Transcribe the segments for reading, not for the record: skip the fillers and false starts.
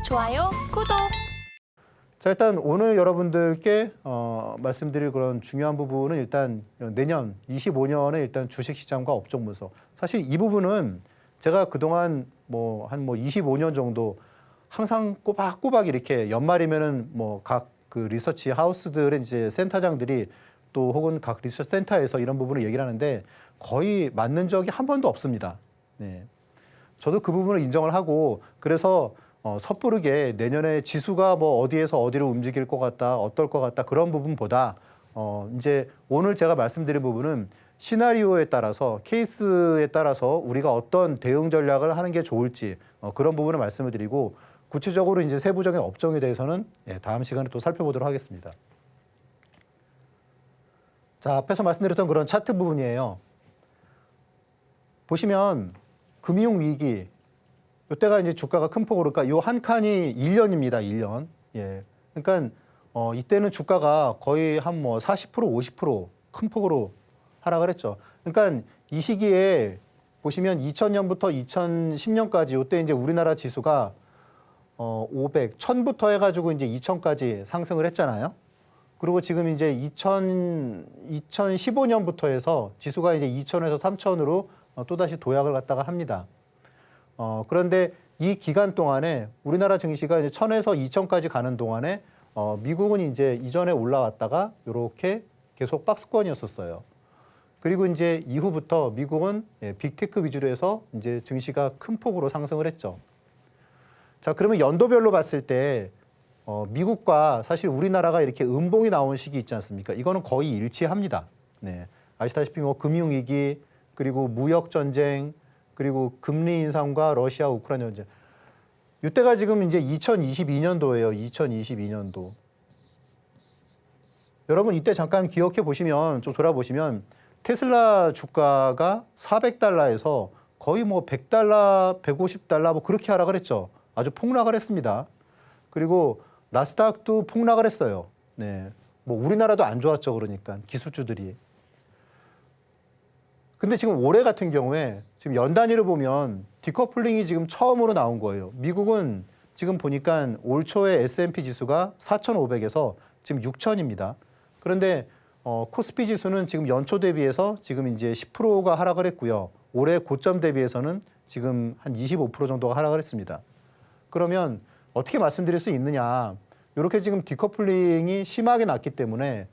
좋아요, 구독. 자, 일단 오늘 여러분들께 말씀드릴 그런 중요한 부분은 일단 내년 25년에 일단 주식시장과 업종 분석. 사실 이 부분은 제가 그동안 한 25년 정도 항상 꼬박꼬박 이렇게 연말이면은 각 그 리서치 하우스들의 이제 센터장들이 또 혹은 각 리서치 센터에서 이런 부분을 얘기를 하는데 거의 맞는 적이 한 번도 없습니다. 네. 저도 그 부분을 인정을 하고 그래서 섣부르게 내년에 지수가 어디에서 어디로 움직일 것 같다, 어떨 것 같다 그런 부분보다 이제 오늘 제가 말씀드린 부분은 시나리오에 따라서 케이스에 따라서 우리가 어떤 대응 전략을 하는 게 좋을지 그런 부분을 말씀을 드리고 구체적으로 이제 세부적인 업종에 대해서는 다음 시간에 또 살펴보도록 하겠습니다. 자, 앞에서 말씀드렸던 그런 차트 부분이에요. 보시면 금융위기, 이때가 이제 주가가 큰 폭으로, 그러니까 요 한 칸이 1년입니다, 1년. 예. 그러니까, 이때는 주가가 거의 한 40%, 50% 큰 폭으로 하락을 했죠. 그러니까 이 시기에 보시면 2000년부터 2010년까지 요때 이제 우리나라 지수가 500, 1000부터 해가지고 이제 2000까지 상승을 했잖아요. 그리고 지금 이제 2015년부터 해서 지수가 이제 2000에서 3000으로 또다시 도약을 갖다가 합니다. 그런데 이 기간 동안에 우리나라 증시가 이제 1000에서 2000까지 가는 동안에 미국은 이제 이전에 올라왔다가 이렇게 계속 박스권이었었어요. 그리고 이제 이후부터 미국은 빅테크 위주로 해서 이제 증시가 큰 폭으로 상승을 했죠. 자, 그러면 연도별로 봤을 때 미국과 사실 우리나라가 이렇게 음봉이 나온 시기 있지 않습니까? 이거는 거의 일치합니다. 네. 아시다시피 금융위기, 그리고 무역전쟁, 그리고 금리 인상과 러시아 우크라이나 전쟁. 이때가 지금 이제 2022년도예요. 2022년도. 여러분 이때 잠깐 기억해 보시면 좀 돌아보시면 테슬라 주가가 400달러에서 거의 100달러, 150달러 그렇게 하락을 했죠. 아주 폭락을 했습니다. 그리고 나스닥도 폭락을 했어요. 네. 우리나라도 안 좋았죠. 그러니까 기술주들이. 근데 지금 올해 같은 경우에 지금 연 단위로 보면 디커플링이 지금 처음으로 나온 거예요. 미국은 지금 보니까 올 초에 S&P 지수가 4,500에서 지금 6,000입니다. 그런데 코스피 지수는 지금 연초 대비해서 지금 이제 10%가 하락을 했고요. 올해 고점 대비해서는 지금 한 25% 정도가 하락을 했습니다. 그러면 어떻게 말씀드릴 수 있느냐? 이렇게 지금 디커플링이 심하게 났기 때문에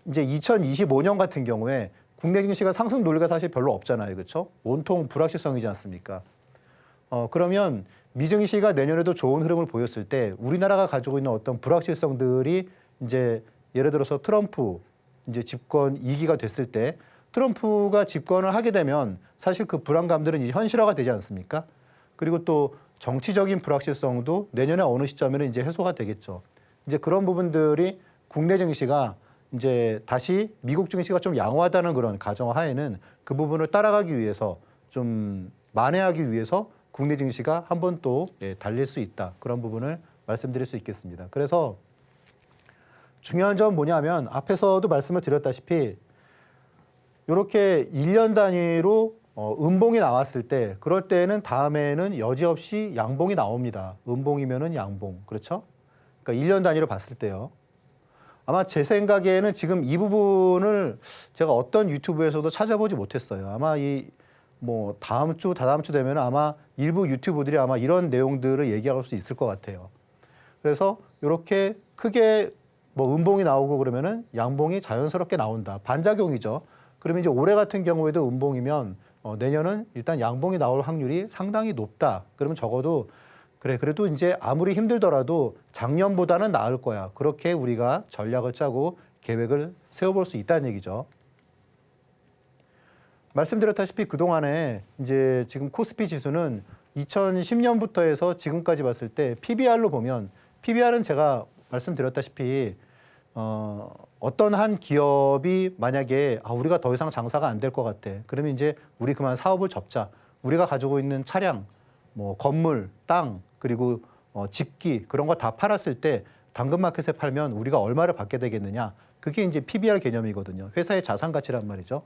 이제 2025년 같은 경우에 국내 증시가 상승 논리가 사실 별로 없잖아요. 그렇죠? 온통 불확실성이지 않습니까? 그러면 미증시가 내년에도 좋은 흐름을 보였을 때 우리나라가 가지고 있는 어떤 불확실성들이 이제 예를 들어서 트럼프 이제 집권 2기가 됐을 때 트럼프가 집권을 하게 되면 사실 그 불안감들은 이제 현실화가 되지 않습니까? 그리고 또 정치적인 불확실성도 내년에 어느 시점에는 이제 해소가 되겠죠. 이제 그런 부분들이 국내 증시가 이제 다시 미국 증시가 좀 양호하다는 그런 가정하에는 그 부분을 따라가기 위해서 좀 만회하기 위해서 국내 증시가 한 번 또 달릴 수 있다. 그런 부분을 말씀드릴 수 있겠습니다. 그래서 중요한 점은 뭐냐면 앞에서도 말씀을 드렸다시피 이렇게 1년 단위로 음봉이 나왔을 때 그럴 때는 다음에는 여지없이 양봉이 나옵니다. 음봉이면은 양봉. 그렇죠? 그러니까 1년 단위로 봤을 때요. 아마 제 생각에는 지금 이 부분을 제가 어떤 유튜브에서도 찾아보지 못했어요. 아마 다음 주, 다다음 주 되면 아마 일부 유튜브들이 아마 이런 내용들을 얘기할 수 있을 것 같아요. 그래서 이렇게 크게 음봉이 나오고 그러면은 양봉이 자연스럽게 나온다. 반작용이죠. 그러면 이제 올해 같은 경우에도 음봉이면 내년은 일단 양봉이 나올 확률이 상당히 높다. 그러면 적어도 그래도 이제 아무리 힘들더라도 작년보다는 나을 거야. 그렇게 우리가 전략을 짜고 계획을 세워볼 수 있다는 얘기죠. 말씀드렸다시피 그동안에 이제 지금 코스피 지수는 2010년부터 해서 지금까지 봤을 때 PBR로 보면 PBR은 제가 말씀드렸다시피 어떤 한 기업이 만약에 우리가 더 이상 장사가 안 될 것 같아. 그러면 이제 우리 그만 사업을 접자. 우리가 가지고 있는 차량, 건물, 땅, 그리고 집기 그런 거 다 팔았을 때 당근마켓에 팔면 우리가 얼마를 받게 되겠느냐. 그게 이제 PBR 개념이거든요. 회사의 자산 가치란 말이죠.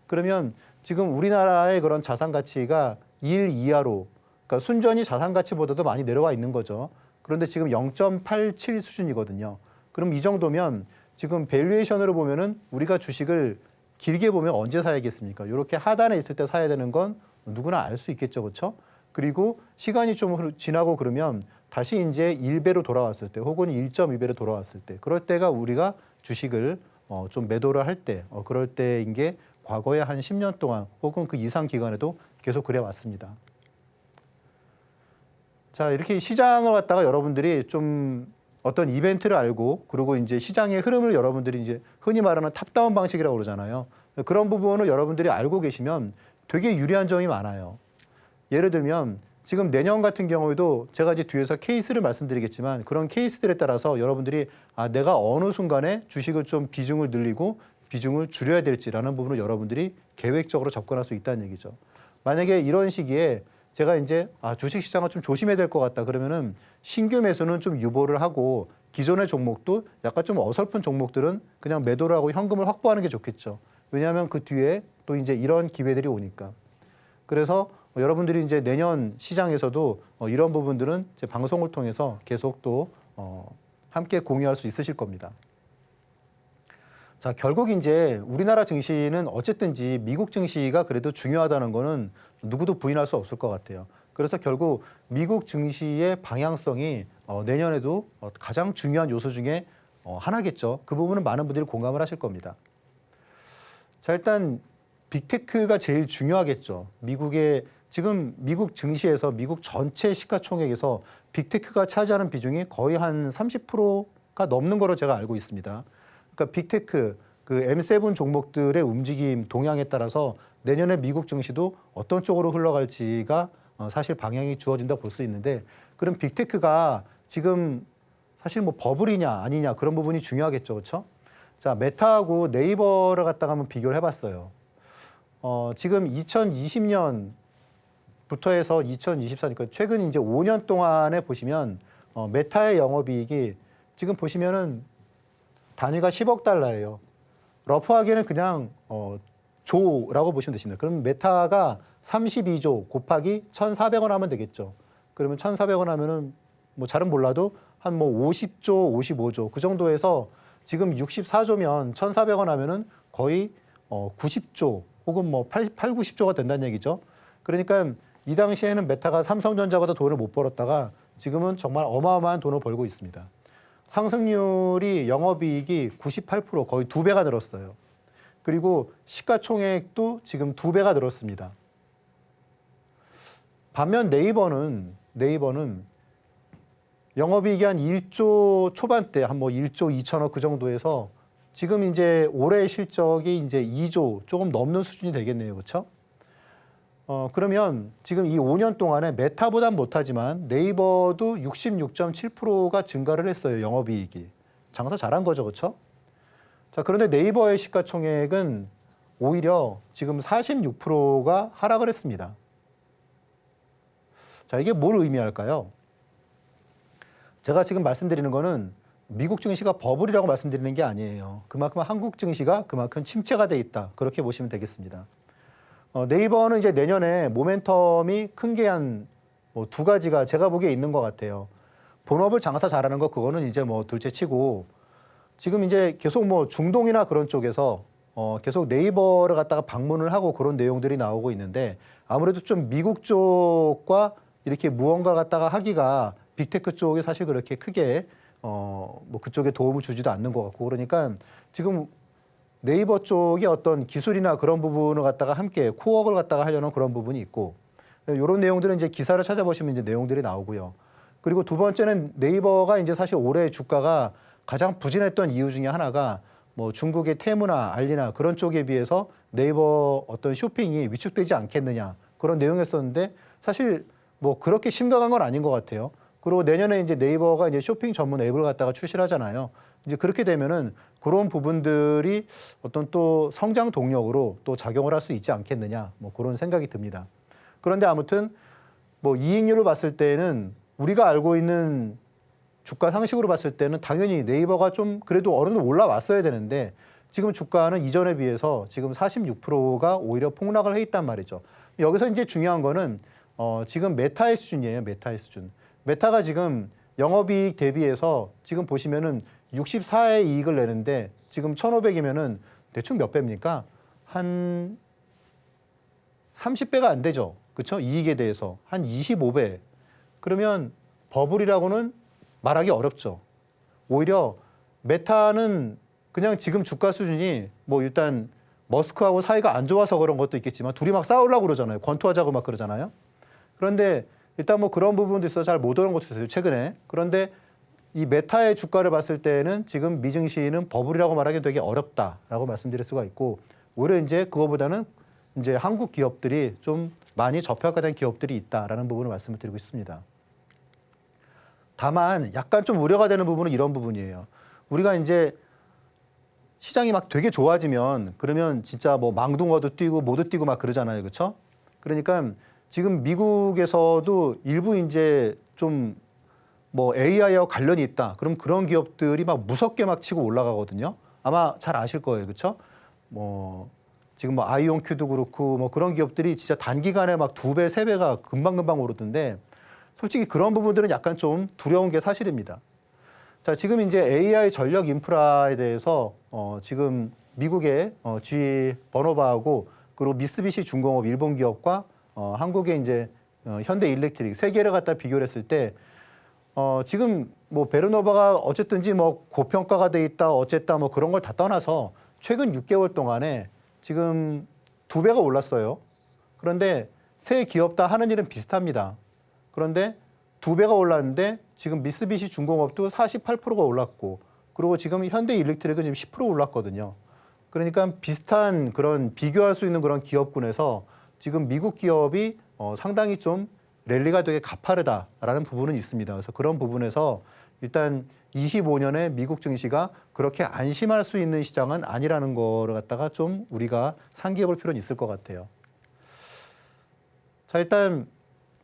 그러면 지금 우리나라의 그런 자산 가치가 1 이하로, 그러니까 순전히 자산 가치보다도 많이 내려와 있는 거죠. 그런데 지금 0.87 수준이거든요. 그럼 이 정도면 지금 밸류에이션으로 보면은 우리가 주식을 길게 보면 언제 사야겠습니까? 이렇게 하단에 있을 때 사야 되는 건 누구나 알 수 있겠죠, 그렇죠? 그리고 시간이 좀 지나고 그러면 다시 이제 1배로 돌아왔을 때 혹은 1.2배로 돌아왔을 때 그럴 때가 우리가 주식을 좀 매도를 할 때 그럴 때인 게 과거에 한 10년 동안 혹은 그 이상 기간에도 계속 그래 왔습니다. 자, 이렇게 시장을 갖다가 여러분들이 좀 어떤 이벤트를 알고 그리고 이제 시장의 흐름을 여러분들이 이제 흔히 말하는 탑다운 방식이라고 그러잖아요. 그런 부분을 여러분들이 알고 계시면 되게 유리한 점이 많아요. 예를 들면 지금 내년 같은 경우에도 제가 이제 뒤에서 케이스를 말씀드리겠지만 그런 케이스들에 따라서 여러분들이 내가 어느 순간에 주식을 좀 비중을 늘리고 비중을 줄여야 될지라는 부분을 여러분들이 계획적으로 접근할 수 있다는 얘기죠. 만약에 이런 시기에 제가 이제 주식 시장을 좀 조심해야 될 것 같다 그러면은 신규 매수는 좀 유보를 하고 기존의 종목도 약간 좀 어설픈 종목들은 그냥 매도를 하고 현금을 확보하는 게 좋겠죠. 왜냐하면 그 뒤에 또 이제 이런 기회들이 오니까. 그래서 여러분들이 이제 내년 시장에서도 이런 부분들은 제 방송을 통해서 계속 또 함께 공유할 수 있으실 겁니다. 자, 결국 이제 우리나라 증시는 어쨌든지 미국 증시가 그래도 중요하다는 거는 누구도 부인할 수 없을 것 같아요. 그래서 결국 미국 증시의 방향성이 내년에도 가장 중요한 요소 중에 하나겠죠. 그 부분은 많은 분들이 공감을 하실 겁니다. 자, 일단 빅테크가 제일 중요하겠죠. 지금 미국 증시에서 미국 전체 시가총액에서 빅테크가 차지하는 비중이 거의 한 30%가 넘는 거로 제가 알고 있습니다. 그러니까 빅테크, 그 M7 종목들의 움직임 동향에 따라서 내년에 미국 증시도 어떤 쪽으로 흘러갈지가 사실 방향이 주어진다고 볼 수 있는데 그럼 빅테크가 지금 사실 뭐 버블이냐 아니냐 그런 부분이 중요하겠죠. 그렇죠? 자, 메타하고 네이버를 갖다가 한번 비교를 해봤어요. 지금 2020년부터 해서 2024니까 최근 이제 5년 동안에 보시면 메타의 영업이익이 지금 보시면은 단위가 10억 달러예요. 러프하게는 그냥 조라고 보시면 되십니다. 그럼 메타가 32조 곱하기 1,400원 하면 되겠죠. 그러면 1,400원 하면은 뭐 잘은 몰라도 한 뭐 50조, 55조 그 정도에서 지금 64조면 1,400원 하면은 거의 90조 혹은 뭐 90조가 된다는 얘기죠. 그러니까 이 당시에는 메타가 삼성전자보다 돈을 못 벌었다가 지금은 정말 어마어마한 돈을 벌고 있습니다. 상승률이 영업이익이 98% 거의 2배가 늘었어요. 그리고 시가총액도 지금 2배가 늘었습니다. 반면 네이버는 영업이익이 한 1조 초반대, 한 뭐 1조 2천억 그 정도에서 지금 이제 올해 실적이 이제 2조 조금 넘는 수준이 되겠네요. 그렇죠? 그러면 지금 이 5년 동안에 메타보단 못하지만 네이버도 66.7%가 증가를 했어요. 영업이익이. 장사 잘한 거죠. 그렇죠? 자, 그런데 네이버의 시가총액은 오히려 지금 46%가 하락을 했습니다. 자, 이게 뭘 의미할까요? 제가 지금 말씀드리는 거는 미국 증시가 버블이라고 말씀드리는 게 아니에요. 그만큼 한국 증시가 그만큼 침체가 돼 있다. 그렇게 보시면 되겠습니다. 네이버는 이제 내년에 모멘텀이 큰 게 한 뭐 2가지가 제가 보기에 있는 것 같아요. 본업을 장사 잘하는 거 그거는 이제 뭐 둘째 치고 지금 이제 계속 뭐 중동이나 그런 쪽에서 계속 네이버를 갖다가 방문을 하고 그런 내용들이 나오고 있는데 아무래도 좀 미국 쪽과 이렇게 무언가 갖다가 하기가 빅테크 쪽이 사실 그렇게 크게 뭐 그쪽에 도움을 주지도 않는 것 같고 그러니까 지금 네이버 쪽이 어떤 기술이나 그런 부분을 갖다가 함께 코어를 갖다가 하려는 그런 부분이 있고 이런 내용들은 이제 기사를 찾아보시면 이제 내용들이 나오고요. 그리고 두 번째는 네이버가 이제 사실 올해 주가가 가장 부진했던 이유 중에 하나가 뭐 중국의 테무나 알리나 그런 쪽에 비해서 네이버 어떤 쇼핑이 위축되지 않겠느냐 그런 내용이었었는데 사실 뭐 그렇게 심각한 건 아닌 것 같아요. 그리고 내년에 이제 네이버가 이제 쇼핑 전문 앱을 갖다가 출시를 하잖아요. 이제 그렇게 되면은 그런 부분들이 어떤 또 성장 동력으로 또 작용을 할 수 있지 않겠느냐 뭐 그런 생각이 듭니다. 그런데 아무튼 뭐 이익률을 봤을 때는 우리가 알고 있는 주가 상식으로 봤을 때는 당연히 네이버가 좀 그래도 어느 정도 올라왔어야 되는데 지금 주가는 이전에 비해서 지금 46%가 오히려 폭락을 해 있단 말이죠. 여기서 이제 중요한 거는 지금 메타의 수준이에요. 메타의 수준. 메타가 지금 영업이익 대비해서 지금 보시면은 64의 이익을 내는데 지금 1,500이면은 대충 몇 배입니까? 한 30배가 안 되죠. 그렇죠? 이익에 대해서 한 25배. 그러면 버블이라고는 말하기 어렵죠. 오히려 메타는 그냥 지금 주가 수준이 뭐 일단 머스크하고 사이가 안 좋아서 그런 것도 있겠지만 둘이 막 싸우려고 그러잖아요. 권투하자고 막 그러잖아요. 그런데 일단 뭐 그런 부분도 있어서 잘 못 오는 것도 있어요. 최근에. 그런데 이 메타의 주가를 봤을 때는 지금 미증시는 버블이라고 말하기 되게 어렵다라고 말씀드릴 수가 있고 오히려 이제 그거보다는 이제 한국 기업들이 좀 많이 저평가된 기업들이 있다라는 부분을 말씀을 드리고 싶습니다. 다만 약간 좀 우려가 되는 부분은 이런 부분이에요. 우리가 이제 시장이 막 되게 좋아지면 그러면 진짜 뭐 망둥어도 뛰고 모두 뛰고 막 그러잖아요. 그렇죠? 그러니까 지금 미국에서도 일부 이제 좀 뭐 AI와 관련이 있다. 그럼 그런 기업들이 막 무섭게 막 치고 올라가거든요. 아마 잘 아실 거예요. 그렇죠? 뭐 지금 뭐 아이온큐도 그렇고 뭐 그런 기업들이 진짜 단기간에 막 2배, 3배가 금방금방 오르던데 솔직히 그런 부분들은 약간 좀 두려운 게 사실입니다. 자, 지금 이제 AI 전력 인프라에 대해서 지금 미국의 GE 버노바하고 그리고 미쓰비시 중공업 일본 기업과 한국의 이제 현대 일렉트릭 세 개를 갖다 비교를 했을 때 지금 뭐 베르노바가 어쨌든지 뭐 고평가가 돼 있다 어쨌다 뭐 그런 걸 다 떠나서 최근 6개월 동안에 지금 2배가 올랐어요. 그런데 세 기업 다 하는 일은 비슷합니다. 그런데 2배가 올랐는데 지금 미쓰비시 중공업도 48%가 올랐고 그리고 지금 현대 일렉트릭은 지금 10% 올랐거든요. 그러니까 비슷한 그런 비교할 수 있는 그런 기업군에서 지금 미국 기업이 상당히 좀 랠리가 되게 가파르다라는 부분은 있습니다. 그래서 그런 부분에서 일단 25년에 미국 증시가 그렇게 안심할 수 있는 시장은 아니라는 거를 갖다가 좀 우리가 상기해 볼 필요는 있을 것 같아요. 자, 일단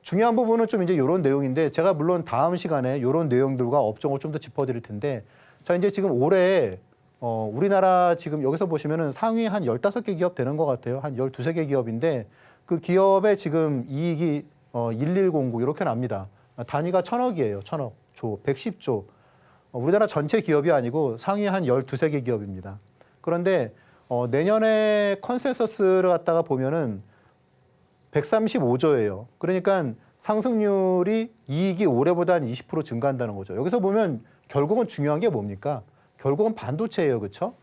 중요한 부분은 좀 이제 이런 내용인데 제가 물론 다음 시간에 이런 내용들과 업종을 좀 더 짚어드릴 텐데 자, 이제 지금 올해 우리나라 지금 여기서 보시면은 상위 한 15개 기업 되는 것 같아요. 한 12개 기업인데 그 기업의 지금 이익이 1109 이렇게 납니다. 단위가 1,000억이에요. 1,000억, 조, 110조. 우리나라 전체 기업이 아니고 상위 한 12개 기업입니다. 그런데 내년에 컨센서스를 갖다가 보면은 135조예요. 그러니까 상승률이 이익이 올해보다 한 20% 증가한다는 거죠. 여기서 보면 결국은 중요한 게 뭡니까? 결국은 반도체예요. 그렇죠?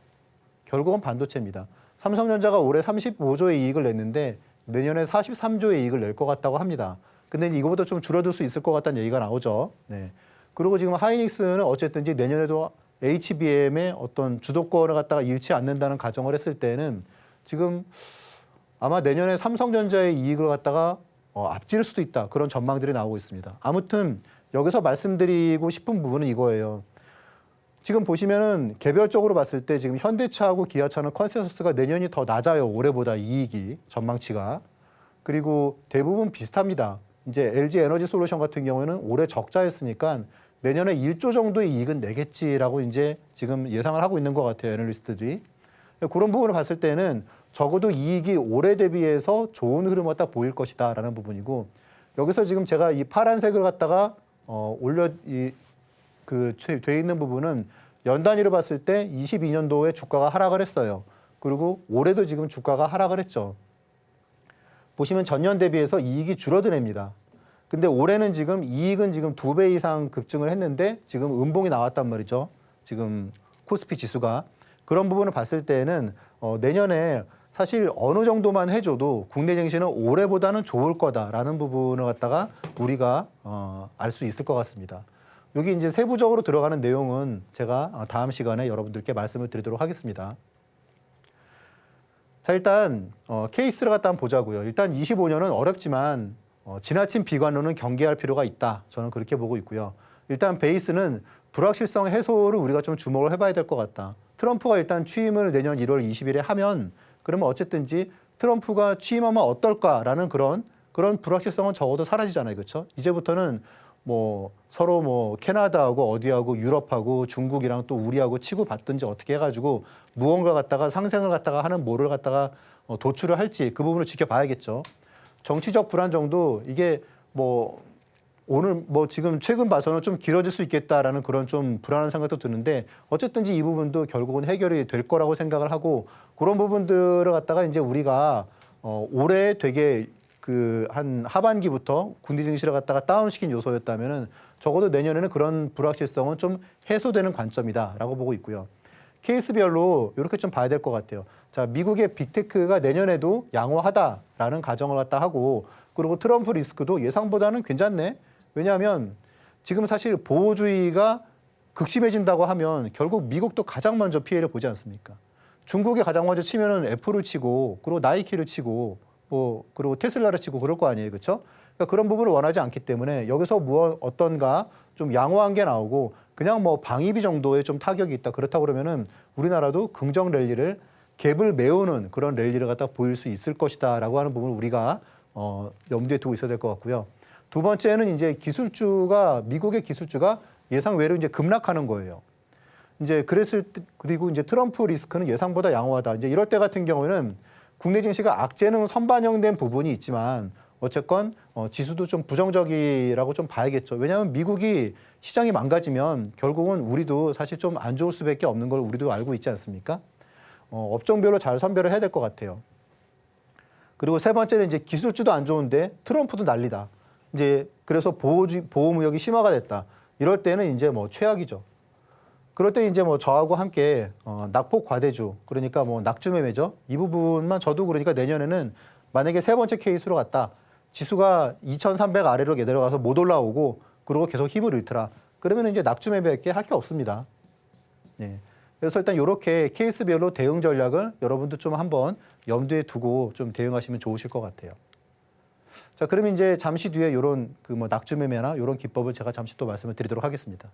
결국은 반도체입니다. 삼성전자가 올해 35조의 이익을 냈는데 내년에 43조의 이익을 낼 것 같다고 합니다. 근데 이거보다 좀 줄어들 수 있을 것 같다는 얘기가 나오죠. 네. 그리고 지금 하이닉스는 어쨌든지 내년에도 HBM의 어떤 주도권을 갖다가 잃지 않는다는 가정을 했을 때는 지금 아마 내년에 삼성전자의 이익을 갖다가 앞지를 수도 있다. 그런 전망들이 나오고 있습니다. 아무튼 여기서 말씀드리고 싶은 부분은 이거예요. 지금 보시면은 개별적으로 봤을 때 지금 현대차하고 기아차는 컨센서스가 내년이 더 낮아요. 올해보다 이익이 전망치가. 그리고 대부분 비슷합니다. 이제 LG 에너지 솔루션 같은 경우에는 올해 적자였으니까 내년에 1조 정도의 이익은 내겠지라고 이제 지금 예상을 하고 있는 것 같아요. 애널리스트들이. 그런 부분을 봤을 때는 적어도 이익이 올해 대비해서 좋은 흐름을 갖다 보일 것이다라는 부분이고 여기서 지금 제가 이 파란색을 갖다가 돼 있는 부분은 연 단위로 봤을 때 22년도에 주가가 하락을 했어요. 그리고 올해도 지금 주가가 하락을 했죠. 보시면 전년 대비해서 이익이 줄어드냅니다. 근데 올해는 지금 이익은 지금 2배 이상 급증을 했는데 지금 음봉이 나왔단 말이죠. 지금 코스피 지수가. 그런 부분을 봤을 때는 내년에 사실 어느 정도만 해줘도 국내 증시는 올해보다는 좋을 거다라는 부분을 갖다가 우리가 알 수 있을 것 같습니다. 여기 이제 세부적으로 들어가는 내용은 제가 다음 시간에 여러분들께 말씀을 드리도록 하겠습니다. 자, 일단 케이스를 갖다 한번 보자고요. 일단 25년은 어렵지만 지나친 비관론은 경계할 필요가 있다. 저는 그렇게 보고 있고요. 일단 베이스는 불확실성 해소를 우리가 좀 주목을 해봐야 될 것 같다. 트럼프가 일단 취임을 내년 1월 20일에 하면 그러면 어쨌든지 트럼프가 취임하면 어떨까라는 그런 불확실성은 적어도 사라지잖아요. 그렇죠? 이제부터는 뭐 서로 뭐 캐나다하고 어디하고 유럽하고 중국이랑 또 우리하고 치고받든지 어떻게 해가지고 무언가 갖다가 상생을 갖다가 하는 뭐를 갖다가 도출을 할지 그 부분을 지켜봐야겠죠. 정치적 불안 정도 이게 뭐 오늘 뭐 지금 최근 봐서는 좀 길어질 수 있겠다라는 그런 좀 불안한 생각도 드는데 어쨌든지 이 부분도 결국은 해결이 될 거라고 생각을 하고 그런 부분들을 갖다가 이제 우리가 올해 되게 그 한 하반기부터 군대 증시를 갖다가 다운시킨 요소였다면은 적어도 내년에는 그런 불확실성은 좀 해소되는 관점이다라고 보고 있고요. 케이스별로 이렇게 좀 봐야 될 것 같아요. 자, 미국의 빅테크가 내년에도 양호하다라는 가정을 갖다 하고 그리고 트럼프 리스크도 예상보다는 괜찮네. 왜냐하면 지금 사실 보호주의가 극심해진다고 하면 결국 미국도 가장 먼저 피해를 보지 않습니까? 중국이 가장 먼저 치면은 애플을 치고 그리고 나이키를 치고 뭐 그리고 테슬라를 치고 그럴 거 아니에요, 그렇죠? 그러니까 그런 부분을 원하지 않기 때문에 여기서 어떤가 좀 양호한 게 나오고 그냥 뭐 방위비 정도의 좀 타격이 있다. 그렇다고 그러면은 우리나라도 긍정 랠리를 갭을 메우는 그런 랠리를 갖다 보일 수 있을 것이다라고 하는 부분을 우리가 염두에 두고 있어야 될 것 같고요. 두 번째는 이제 미국의 기술주가 예상 외로 이제 급락하는 거예요. 이제 그리고 이제 트럼프 리스크는 예상보다 양호하다. 이제 이럴 때 같은 경우에는 국내 증시가 악재는 선반영된 부분이 있지만 어쨌건 지수도 좀 부정적이라고 좀 봐야겠죠. 왜냐하면 미국이 시장이 망가지면 결국은 우리도 사실 좀 안 좋을 수밖에 없는 걸 우리도 알고 있지 않습니까? 업종별로 잘 선별을 해야 될 것 같아요. 그리고 세 번째는 이제 기술주도 안 좋은데 트럼프도 난리다. 이제 그래서 보호무역이 심화가 됐다. 이럴 때는 이제 뭐 최악이죠. 그럴 때 이제 뭐 저하고 함께 낙폭 과대주, 그러니까 뭐 낙주 매매죠. 이 부분만 저도 그러니까 내년에는 만약에 세 번째 케이스로 갔다. 지수가 2,300 아래로 내려가서 못 올라오고 그리고 계속 힘을 잃더라. 그러면 이제 낙주 매매밖에 할 게 없습니다. 네. 그래서 일단 이렇게 케이스별로 대응 전략을 여러분도 좀 한번 염두에 두고 좀 대응하시면 좋으실 것 같아요. 자, 그러면 이제 잠시 뒤에 이런 그 뭐 낙주 매매나 이런 기법을 제가 잠시 또 말씀을 드리도록 하겠습니다.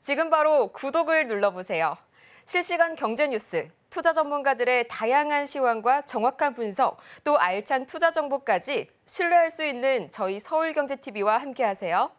지금 바로 구독을 눌러보세요. 실시간 경제 뉴스, 투자 전문가들의 다양한 시황과 정확한 분석, 또 알찬 투자 정보까지 신뢰할 수 있는 저희 서울경제TV와 함께하세요.